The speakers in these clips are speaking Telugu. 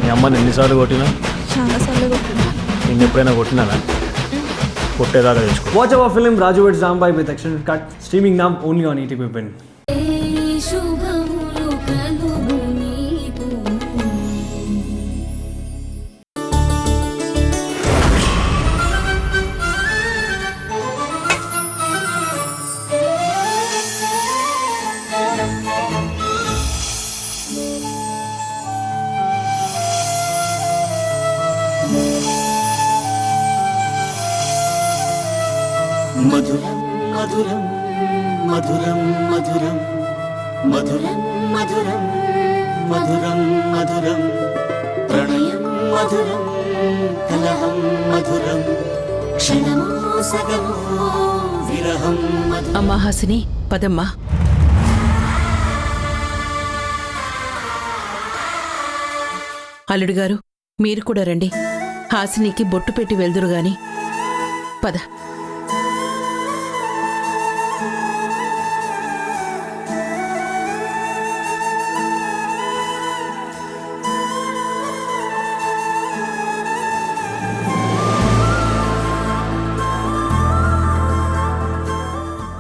మీ అమ్మని ఎన్నిసార్లు కొట్టినా? చాలాసార్లు కొట్టినా. నేను ఎప్పుడైనా కొట్టినానా? కొట్టేదాకా తెచ్చుకో. Watch our film Raju vs. Zambai with extended cut, streaming now only on ETV Win. మధురం మధురం మధురం మధురం మధురం మధురం మధురం మధురం ప్రణయం మధురం కలహం మధురం క్షణమో సగమో విరహం మధురం. అమ్మా హాసిని, పదమ్మా. అల్లుడు గారు, మీరు కూడా రండి. హాసినికి బొట్టు పెట్టి వెళ్దురు గాని. పద.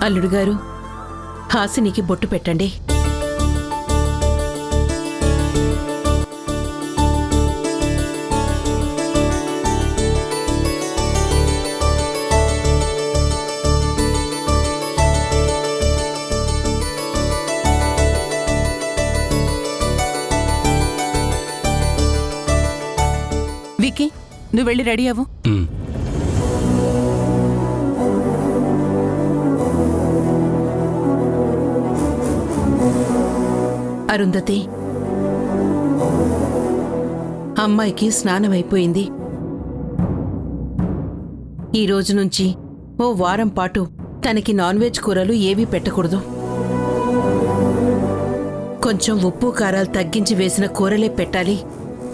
అల్లుడు గారు, హాసినికి బొట్టు పెట్టండి. విక్కీ, నువ్వు వెళ్ళి రెడీ అవ్వు. అరుంధతి, అమ్మాయికి స్నానమైపోయింది. ఈ రోజు నుంచి ఓ వారం పాటు తనకి నాన్ వెజ్ కూరలు ఏవీ పెట్టకూడదు. కొంచెం ఉప్పు కారాలు తగ్గించి వేసిన కూరలే పెట్టాలి.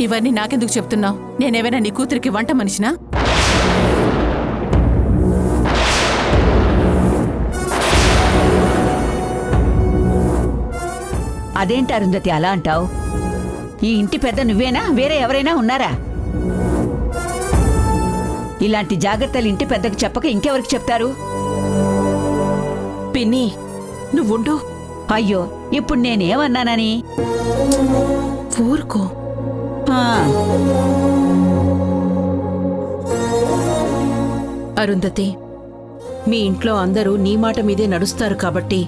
ఇవన్నీ నాకెందుకు చెప్తున్నావు? నేనేమైనా నీ కూతురికి వంట మనిషినా? అదేంటి అరుంధతి అలా అంటావు? ఈ ఇంటి పెద్ద నువ్వేనా, వేరే ఎవరైనా ఉన్నారా? ఇలాంటి జాగ్రత్తలు ఇంటి పెద్దకు చెప్పక ఇంకెవరికి చెప్తారు? పిన్ని, నువ్వుండు. అయ్యో, ఇప్పుడు నేనేమన్నానని? ఊరుకో. ఆ, అరుంధతి, మీ ఇంట్లో అందరూ నీ మాట మీదే నడుస్తారు కాబట్టి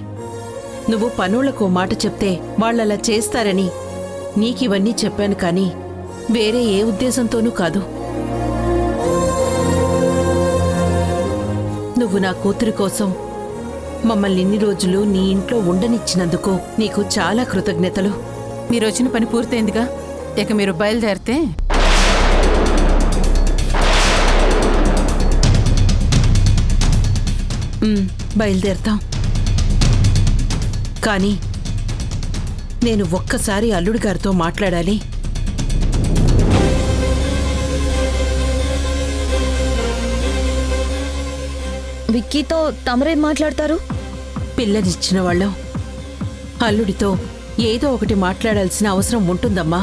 నువ్వు పనులకు మాట చెప్తే వాళ్ళలా చేస్తారని నీకివన్నీ చెప్పాను, కానీ వేరే ఏ ఉద్దేశంతోనూ కాదు. నువ్వు నా కూతురి కోసం మమ్మల్ని ఇన్ని రోజులు నీ ఇంట్లో ఉండనిచ్చినందుకు నీకు చాలా కృతజ్ఞతలు. మీరు వచ్చిన పని పూర్తయిందిగా, ఇక మీరు బయలుదేరితే. బయలుదేరతాం. కానీ నేను ఒక్కసారి అల్లుడి గారితో మాట్లాడాలి. విక్కీతో తమరేం మాట్లాడతారు? పిల్లనిచ్చిన వాళ్ళం అల్లుడితో ఏదో ఒకటి మాట్లాడాల్సిన అవసరం ఉంటుందమ్మా.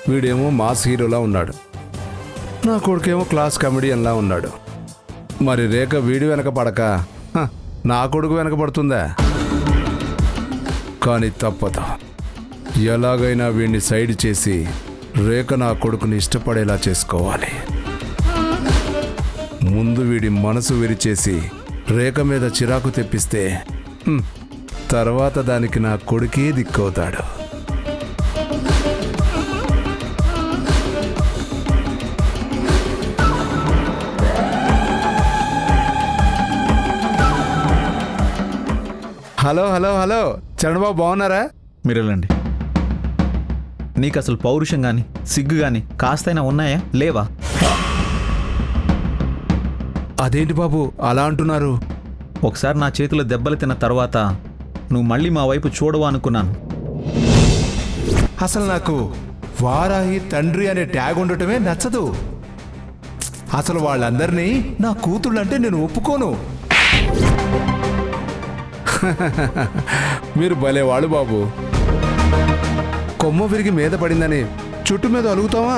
వీడేమో మాస్ హీరోలా ఉన్నాడు, నా కొడుకేమో క్లాస్ కమెడియన్లా ఉన్నాడు. మరి రేఖ వీడి వెనక పడక నా కొడుకు వెనక పడుతుందా? కానీ తప్పదు, ఎలాగైనా వీడిని సైడ్ చేసి రేఖ నా కొడుకుని ఇష్టపడేలా చేసుకోవాలి. ముందు వీడి మనసు విరిచేసి రేఖ మీద చిరాకు తెప్పిస్తే తర్వాత దానికి నా కొడుకే దిక్కవుతాడు. హలో హలో హలో, చరణబాబు బాగున్నారా? మీరు వెళ్ళండి. నీకు అసలు పౌరుషం కానీ సిగ్గు కానీ కాస్తైనా ఉన్నాయా లేవా? అదేంటి బాబు అలా అంటున్నారు? ఒకసారి నా చేతిలో దెబ్బలు తిన్న తర్వాత నువ్వు మళ్ళీ మా వైపు చూడవు అనుకున్నాను. అసలు నాకు వారాహి తండ్రి అనే ట్యాగ్ ఉండటమే నచ్చదు. అసలు వాళ్ళందరినీ నా కూతుళ్ళంటే నేను ఒప్పుకోను. మీరు భలేవాళ్ళు బాబు. కొమ్మ విరిగి మీద పడిందని చుట్టు మీద అలుగుతావా?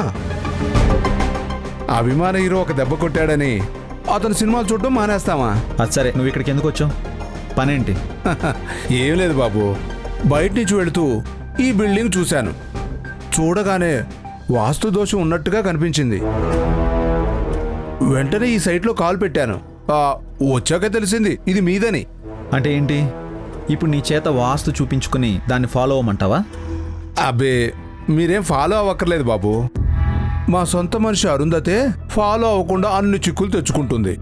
అభిమాన హీరో ఒక దెబ్బ కొట్టాడని అతను సినిమాలు చూడటం మానేస్తావా? అది సరే, నువ్వు ఇక్కడికి ఎందుకు వచ్చావు? పనేంటి? ఏం లేదు బాబు, బయట నుంచి వెళుతూ ఈ బిల్డింగ్ చూశాను. చూడగానే వాస్తు దోషం ఉన్నట్టుగా కనిపించింది. వెంటనే ఈ సైట్లో కాల్ పెట్టాను. వచ్చాక తెలిసింది ఇది మీదని. అంటే ఏంటి? ఇప్పుడు నీ చేత వాస్తు చూపించుకుని దాన్ని ఫాలో అవ్వమంటావా? అబ్బే, మీరేం ఫాలో అవ్వక్కర్లేదు బాబు. మా సొంత మనిషి అరుంధతే ఫాలో అవ్వకుండా అన్ని చిక్కులు తెచ్చుకుంటుంది.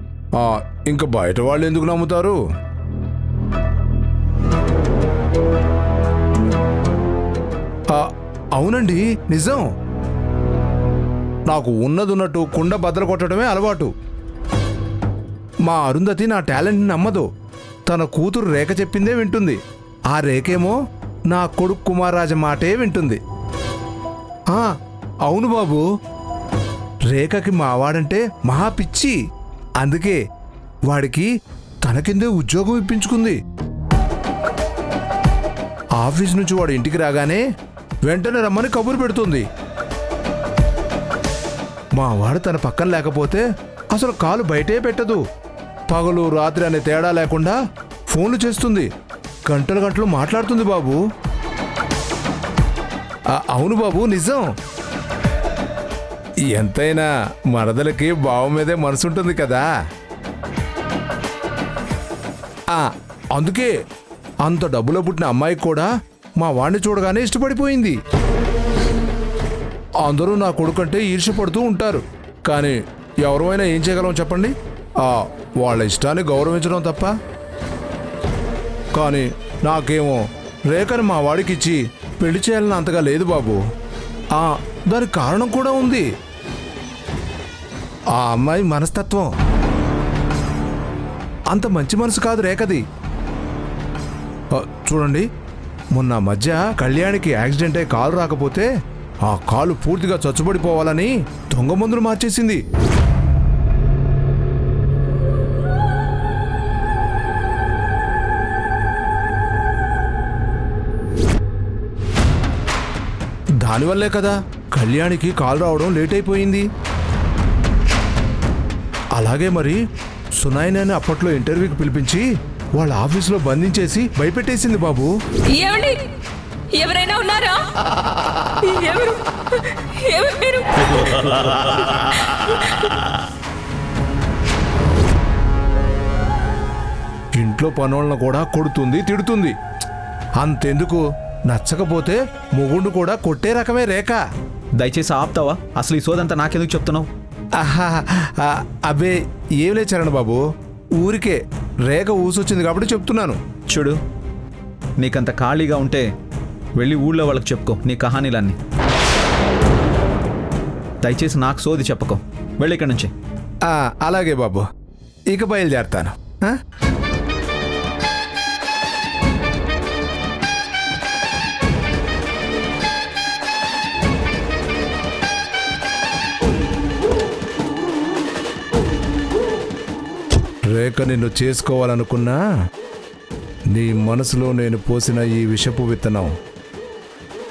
ఇంకా బయట వాళ్ళు ఎందుకు నమ్ముతారు? అవునండి, నిజం. నాకు ఉన్నదున్నట్టు కుండ బద్దలు కొట్టడమే అలవాటు. మా అరుంధతి నా టాలెంట్ని నమ్మదు. తన కూతురు రేఖ చెప్పిందే వింటుంది. ఆ రేఖేమో నా కొడుకు కుమారరాజ మాటే వింటుంది. అవును బాబు, రేఖకి మావాడంటే మహా పిచ్చి. అందుకే వాడికి తన కిందే ఉద్యోగం ఇప్పించుకుంది. ఆఫీస్ నుంచి వాడు ఇంటికి రాగానే వెంటనే రమ్మని కబురు పెడుతుంది. మా వాడు తన పక్కన లేకపోతే అసలు కాలు బయటే పెట్టదు. పగలు రాత్రి అనే తేడా లేకుండా ఫోన్లు చేస్తుంది. గంటలు గంటలు మాట్లాడుతుంది బాబు. అవును బాబు, నిజం. ఎంతైనా మరదలకి బావ మీదే మనసుంటుంది కదా. అందుకే అంత డబ్బులో పుట్టిన అమ్మాయికి కూడా మా వాడిని చూడగానే ఇష్టపడిపోయింది. అందరూ నా కొడుకంటే ఈర్ష్యపడుతూ ఉంటారు. కానీ ఎవరైనా ఏం చేయగలం చెప్పండి? వాళ్ళ ఇష్టాన్ని గౌరవించడం తప్ప. కానీ నాకేమో రేఖని మా వాడికి ఇచ్చి పెళ్లి చేయాలని అంతగా లేదు బాబు. దానికి కారణం కూడా ఉంది. ఆ అమ్మాయి మనస్తత్వం అంత మంచి మనసు కాదు రేఖది. చూడండి, మొన్న మధ్య కళ్యాణికి యాక్సిడెంట్ అయి కాలు రాకపోతే ఆ కాలు పూర్తిగా చచ్చుబడిపోవాలని దొంగ మందులు మార్చేసింది. దానివల్లే కదా కళ్యాణికి కాలు రావడం లేట్ అయిపోయింది. అలాగే మరి సునాయనని అప్పట్లో ఇంటర్వ్యూకి పిలిపించి వాళ్ళ ఆఫీసులో బంధించేసి భయపెట్టేసింది బాబు. ఎవరైనా ఉన్నారా? మీరు? ఇంట్లో పనులను కూడా కొడుతుంది, తిడుతుంది. అంతెందుకు, నచ్చకపోతే మొగుండు కూడా కొట్టే రకమే రేఖ. దయచేసి ఆపుతావా? అసలు ఈ సోదంతా నాకెందుకు చెప్తున్నావు? అబ్బే, ఏం లేదు చరణ్ బాబు, ఊరికే రేఖ ఊసొచ్చింది కాబట్టి చెప్తున్నాను. చూడు, నీకంత ఖాళీగా ఉంటే వెళ్ళి ఊళ్ళో వాళ్ళకి చెప్పుకో నీ కహానీలన్నీ. దయచేసి నాకు సోది చెప్పుకో. వెళ్ళి ఇక్కడి నుంచి. అలాగే బాబు, ఇక బయలుదేరతాను. రేఖ నిన్ను చేసుకోవాలనుకున్నా నీ మనసులో నేను పోసిన ఈ విషపు విత్తనం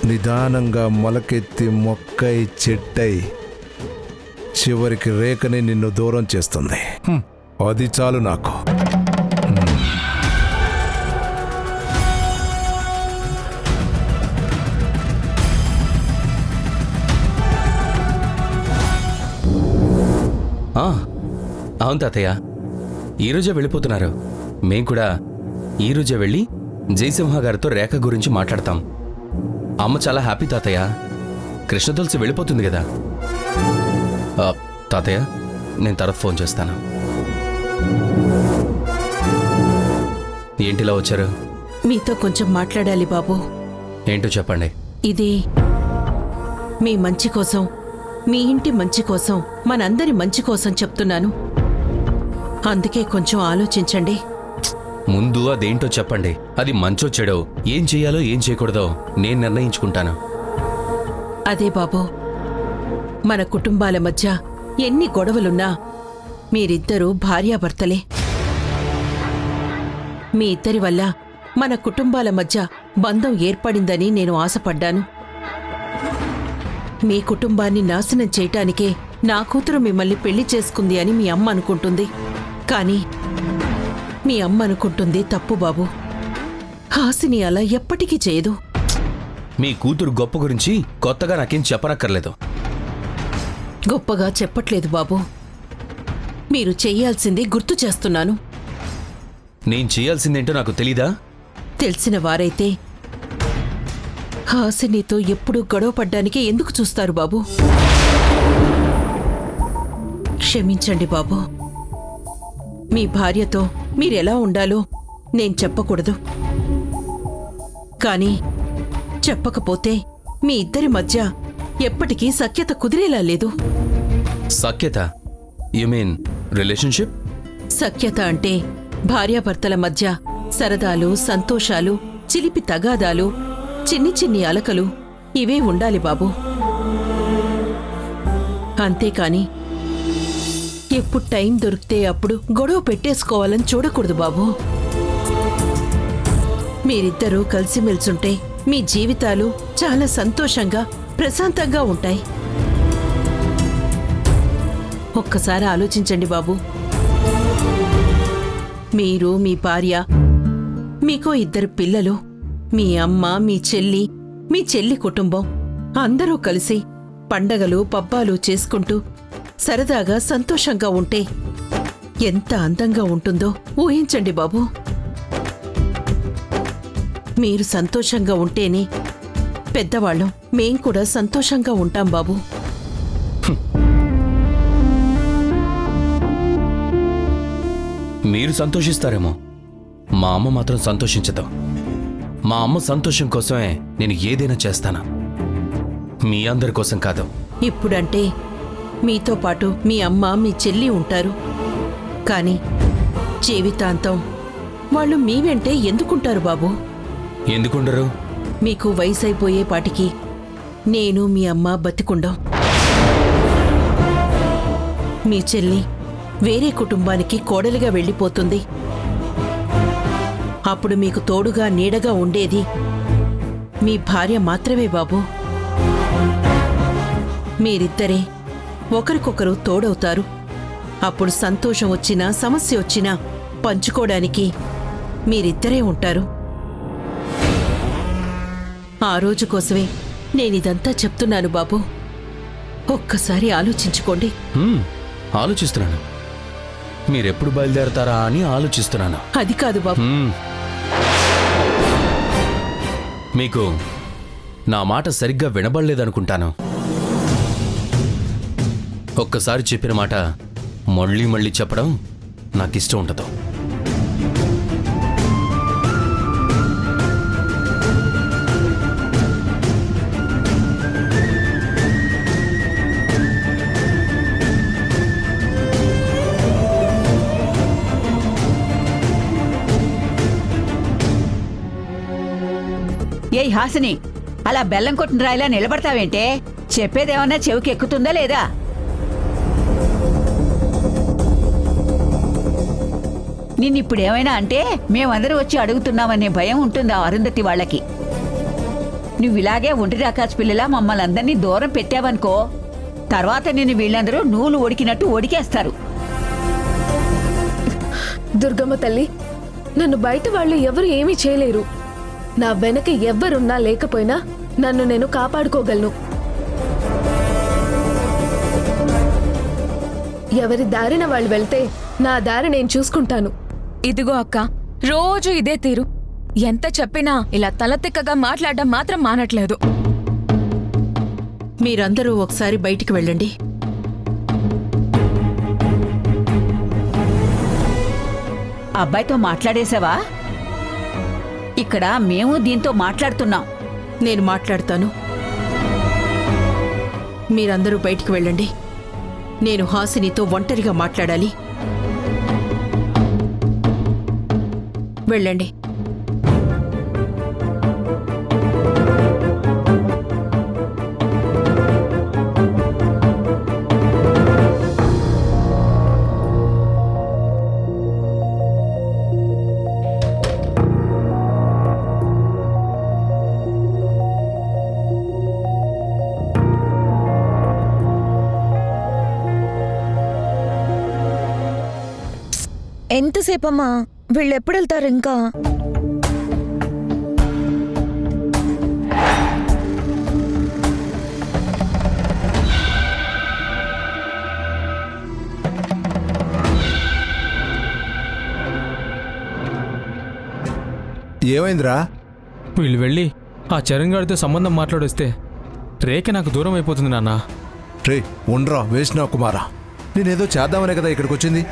నిదానంగా మొలకెత్తి మొక్కై చెట్టై చివరికి రేఖని నిన్ను దూరం చేస్తుంది. అది చాలు నాకు. అవును తాతయ్య, ఈరోజే వెళ్ళిపోతున్నారు. మేం కూడా ఈరోజే వెళ్ళి జయసింహ గారితో రేఖ గురించి మాట్లాడతాం. అమ్మ చాలా హ్యాపీ తాతయ్య. కృష్ణ తులసి వెళ్ళిపోతుంది కదా. తాతయ్య, నేను తర్వాత ఫోన్ చేస్తాను. ఏంటిలా వచ్చారు? మీతో కొంచెం మాట్లాడాలి బాబు. ఏంటో చెప్పండి. ఇది మీ మంచి కోసం, మీ ఇంటి మంచి కోసం, మనందరి మంచి కోసం చెప్తున్నాను. అందుకే కొంచెం ఆలోచించండి. ముందు అదేంటో చెప్పండి. అది మంచో చెడో, ఏం చెయ్యాలో ఏం చేయకూడదో నేను నిర్ణయించుకుంటాను. అదే బాబు, మన కుటుంబాల మధ్య ఎన్ని గొడవలున్నా మీరిద్దరూ భార్యాభర్తలే. మీ ఇద్దరి వల్ల మన కుటుంబాల మధ్య బంధం ఏర్పడిందని నేను ఆశపడ్డాను. మీ కుటుంబాన్ని నాశనం చేయటానికే నా కూతురు మిమ్మల్ని పెళ్లి చేసుకుంది అని మీ అమ్మ అనుకుంటుంది. కానీ మీ అమ్మ అనుకుంటుంది తప్పు బాబు. హాసిని అలా ఎప్పటికీ చేయదు. మీ కూతురు గొప్ప గురించి కొత్తగా నాకేం చెప్పనక్కర్లేదు. గొప్పగా చెప్పట్లేదు బాబు, మీరు చెయ్యాల్సింది గుర్తు చేస్తున్నాను. నేను చేయాల్సిందేంటో నాకు తెలీదా? తెలిసిన వారైతే హాసినితో ఎప్పుడూ గొడవ పడ్డానికి ఎందుకు చూస్తారు బాబు? క్షమించండి బాబు, మీ భార్యతో మీరెలా ఉండాలో నేను చెప్పకూడదు. కానీ చెప్పకపోతే మీ ఇద్దరి మధ్య ఎప్పటికీ సఖ్యత కుదిరేలా లేదు. సఖ్యత? You mean relationship? సఖ్యత అంటే భార్యాభర్తల మధ్య సరదాలు, సంతోషాలు, చిలిపి తగాదాలు, చిన్ని చిన్ని అలకలు ఇవే ఉండాలి బాబు. అంతేకాని ఎప్పుడు టైం దొరికితే అప్పుడు గొడవ పెట్టేసుకోవాలని చూడకూడదు బాబు. మీరిద్దరూ కలిసిమెలిసుంటే మీ జీవితాలు చాలా సంతోషంగా, ప్రశాంతంగా ఉంటాయి. ఒక్కసారి ఆలోచించండి బాబు. మీరు, మీ భార్య, మీకో 2 పిల్లలు, మీ అమ్మ, మీ చెల్లి కుటుంబం అందరూ కలిసి పండగలు, పబ్బాలు చేసుకుంటూ సరదాగా, సంతోషంగా ఉంటే ఎంత అందంగా ఉంటుందో ఊహించండి బాబు. మీరు సంతోషంగా ఉంటేనే పెద్దవాళ్ళం మేం కూడా సంతోషంగా ఉంటాం బాబు. మీరు సంతోషిస్తారేమో, మా అమ్మ మాత్రం సంతోషించదు. మా అమ్మ సంతోషం కోసమే నేను ఏదైనా చేస్తాను, మీ అందరి కోసం కాదు. ఇప్పుడంటే మీతో పాటు మీ అమ్మ, మీ చెల్లి ఉంటారు. కానీ జీవితాంతం వాళ్ళు మీ వెంటే ఎందుకుంటారు బాబు? ఎందుకుండరు? మీకు వయసైపోయేపాటికి నేను, మీ అమ్మ బతికుండం. మీ చెల్లి వేరే కుటుంబానికి కోడలిగా వెళ్ళిపోతుంది. అప్పుడు మీకు తోడుగా, నీడగా ఉండేది మీ భార్య మాత్రమే బాబు. మీరిద్దరే ఒకరికొకరు తోడవుతారు. అప్పుడు సంతోషం వచ్చినా, సమస్య వచ్చినా పంచుకోవడానికి మీరిద్దరే ఉంటారు. ఆ రోజు కోసమే నేనిదంతా చెప్తున్నాను బాబు. ఒక్కసారి ఆలోచించుకోండి. ఆలోచిస్తున్నాను. మీరెప్పుడు బయలుదేరతారా అని ఆలోచిస్తున్నాను. అది కాదు బాబు. మీకు నా మాట సరిగ్గా వినబడలేదనుకుంటాను. ఒక్కసారి చెప్పిన మాట మళ్ళీ మళ్ళీ చెప్పడం నాకిష్టం ఉండదు. ఏయ్ హాసిని, అలా బెల్లం కొట్టిన రాయిలా నిలబడతావేంటే? చెప్పేదేమన్నా చెవికి ఎక్కుతుందా లేదా? నిన్నిప్పుడేమైనా అంటే మేమందరూ వచ్చి అడుగుతున్నామనే భయం ఉంటుందా అరుంధతి వాళ్ళకి? నువ్విలాగే ఒంటరి ఆకాశ పిల్లలా మమ్మల్ని అందరినీ దూరం పెట్టావనుకో, తర్వాత నిన్ను వీళ్ళందరూ నూలు ఒడికినట్టు ఒడికేస్తారు. దుర్గమ్మ తల్లి, నన్ను బయట వాళ్ళు ఎవరు ఏమీ చేయలేరు. నా వెనక ఎవ్వరున్నా లేకపోయినా నన్ను నేను కాపాడుకోగలను. ఎవరి దారిన వాళ్ళు వెళ్తే నా దారి నేను చూసుకుంటాను. ఇదిగో అక్క, రోజు ఇదే తీరు. ఎంత చెప్పినా ఇలా తలతిక్కగా మాట్లాడడం మాత్రం మానట్లేదు. మీరందరూ ఒకసారి బయటికి వెళ్ళండి. అబ్బాయితో మాట్లాడేశావా? ఇక్కడ మేము దీంతో మాట్లాడుతున్నాం. నేను మాట్లాడతాను. మీరందరూ బయటికి వెళ్ళండి. నేను హాసినితో ఒంటరిగా మాట్లాడాలి. వెళ్ళండి. ఎంతసేపమ్మా? వీళ్ళు ఎప్పుడు వెళ్తారు ఇంకా? ఏమైందిరా? వీళ్ళు వెళ్ళి ఆ చరణ్ గారితో సంబంధం మాట్లాడొస్తే రేఖ నాకు దూరం అయిపోతుంది నాన్న. రే ఉండ్రా వేసినావు కుమారా, నేనేదో చేద్దామనే కదా ఇక్కడికి వచ్చింది.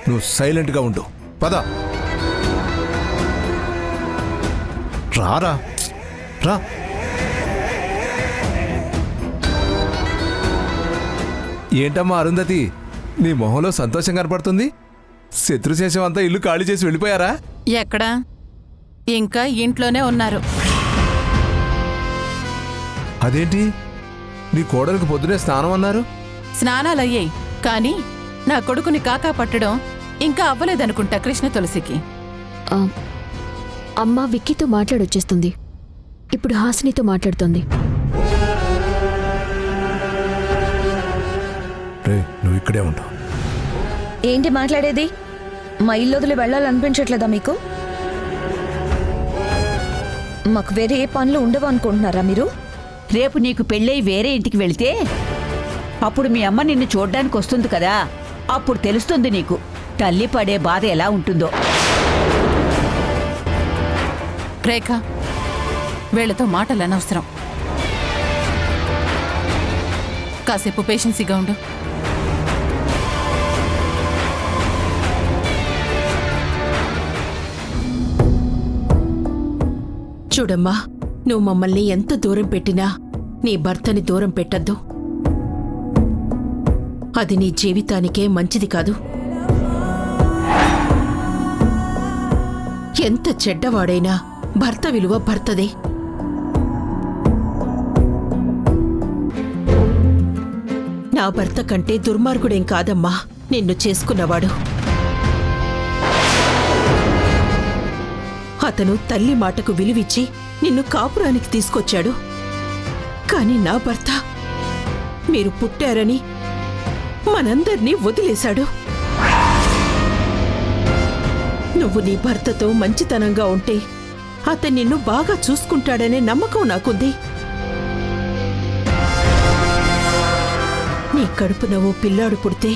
నువ్వు సైలెంట్గా ఉండు. పద రారా రా. ఏంటమ్మా అరుంధతి, నీ మొహంలో సంతోషం కనపడుతుంది. శత్రుశేషం అంతా ఇల్లు ఖాళీ చేసి వెళ్ళిపోయారా? ఎక్కడా, ఇంకా ఇంట్లోనే ఉన్నారు. అదేంటి, నీ కోడలికి పొద్దునే స్నానం అన్నారు? స్నానాలయ్యాయి, కానీ నా కొడుకుని కాకా పట్టడం ఇంకా అవ్వలేదనుకుంటా కృష్ణ తులసికి. అమ్మ విక్కీతో మాట్లాడొచ్చేస్తుంది. ఇప్పుడు హాసినితో మాట్లాడుతుంది. రే నువ్వు ఇక్కడే ఉండు. ఏంటి మాట్లాడేది? మా ఇల్లు వదిలి వెళ్ళాలనిపించట్లేదా మీకు? మాకు వేరే ఏ పనులు ఉండవు అనుకుంటున్నారా మీరు? రేపు నీకు పెళ్ళై వేరే ఇంటికి వెళితే అప్పుడు మీ అమ్మ నిన్ను చూడ్డానికి వస్తుంది కదా, అప్పుడు తెలుస్తుంది నీకు తల్లి పడే బాధ ఎలా ఉంటుందో. రేఖ, వీళ్లతో మాటలు అనవసరం. కాసేపు పేషెన్సీగా ఉండు. చూడమ్మా, నువ్వు మమ్మల్ని ఎంత దూరం పెట్టినా నీ భర్తని దూరం పెట్టద్దు. అది నీ జీవితానికే మంచిది కాదు. ఎంత చెడ్డవాడైనా భర్త విలువ భర్తదే. నా భర్త కంటే దుర్మార్గుడేం కాదమ్మా నిన్ను చేసుకున్నవాడు. అతను తల్లి మాటకు విలువిచ్చి నిన్ను కాపురానికి తీసుకొచ్చాడు. కాని నా భర్త మీరు పుట్టారని మనందర్నీ వదిలేశాడు. నువ్వు నీ భర్తతో మంచితనంగా ఉంటే అతను నిన్ను బాగా చూసుకుంటాడనే నమ్మకం నాకుంది. నీ కడుపున ఓ పిల్లాడు పుడితే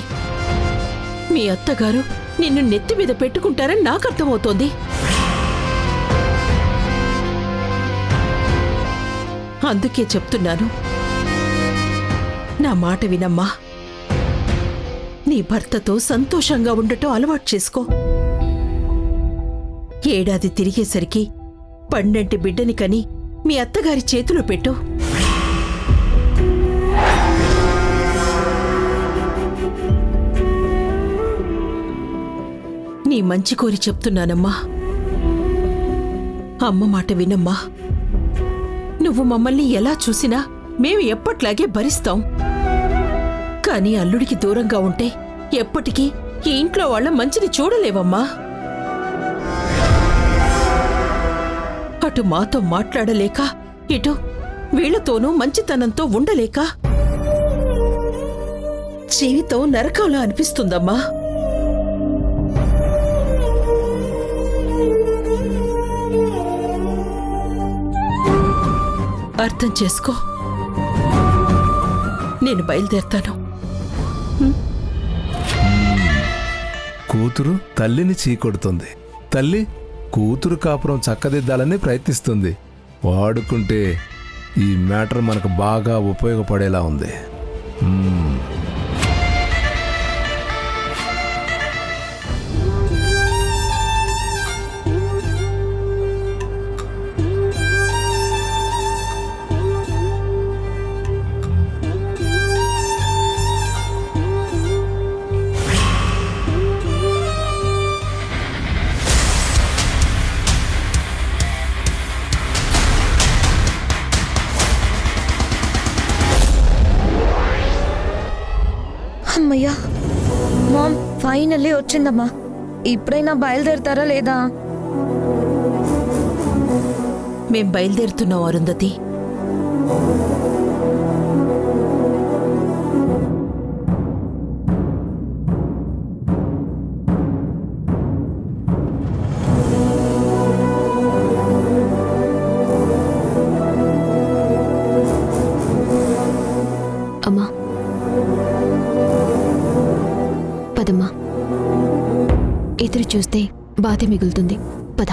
మీ అత్తగారు నిన్ను నెత్తి మీద పెట్టుకుంటారని నాకు అర్థమవుతోంది. అందుకే చెప్తున్నాను, నా మాట వినమ్మా. నీ భర్తతో సంతోషంగా ఉండటం అలవాటు చేసుకో. ఏడాది తిరిగేసరికి పండంటి బిడ్డని కని మీ అత్తగారి చేతిలో పెట్టు. నీ మంచి కోరి చెప్తున్నానమ్మా. అమ్మ మాట వినమ్మా. నువ్వు మమ్మల్ని ఎలా చూసినా మేము ఎప్పట్లాగే భరిస్తాం. కాని అల్లుడికి దూరంగా ఉంటే ఎప్పటికీ ఈ ఇంట్లో వాళ్ళ మంచిని చూడలేవమ్మా. అటు మాతో మాట్లాడలేక, ఇటు వీళ్లతోనూ మంచితనంతో ఉండలేక జీవితం నరకంలా అనిపిస్తుందమ్మా. అర్థం చేసుకో. నేను బయలుదేరతాను. కూతురు తల్లిని చీకొడుతుంది, తల్లి కూతురు కాపురం చక్కదిద్దాలని ప్రయత్నిస్తుంది. వాడుకుంటే ఈ మ్యాటర్ మనకు బాగా ఉపయోగపడేలా ఉంది. అమ్మయ్యా మామ్ ఫైనల్లీ వచ్చిందమ్మా. ఇప్పుడైనా బయలుదేరుతారా లేదా? మేం బయలుదేరుతున్నాం అరుంధతి. అమ్మా పదమ్మా, ఎదురు చూస్తే బాధ మిగులుతుంది. పద.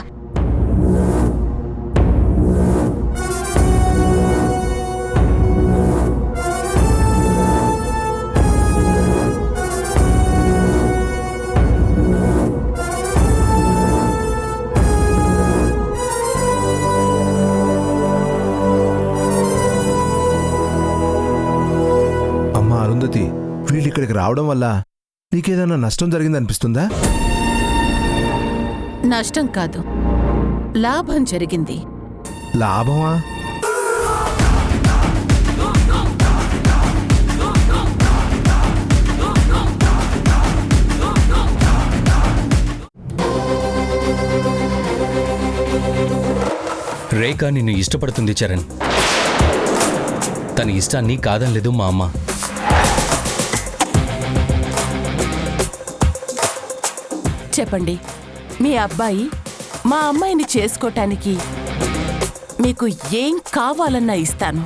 అమ్మా అరుంధతి, వీళ్ళు ఇక్కడికి రావడం వల్ల నీకేదైనా నష్టం జరిగిందనిపిస్తుందా? నష్టం కాదు, లాభం జరిగింది. లాభమా? రేఖ నిన్ను ఇష్టపడుతుంది చరణ్. తన ఇష్టాన్ని కాదనలేదు మా అమ్మ. చెప్పండి, మీ అబ్బాయి మా అమ్మాయిని చేసుకోటానికి మీకు ఏం కావాలన్నా ఇస్తాను.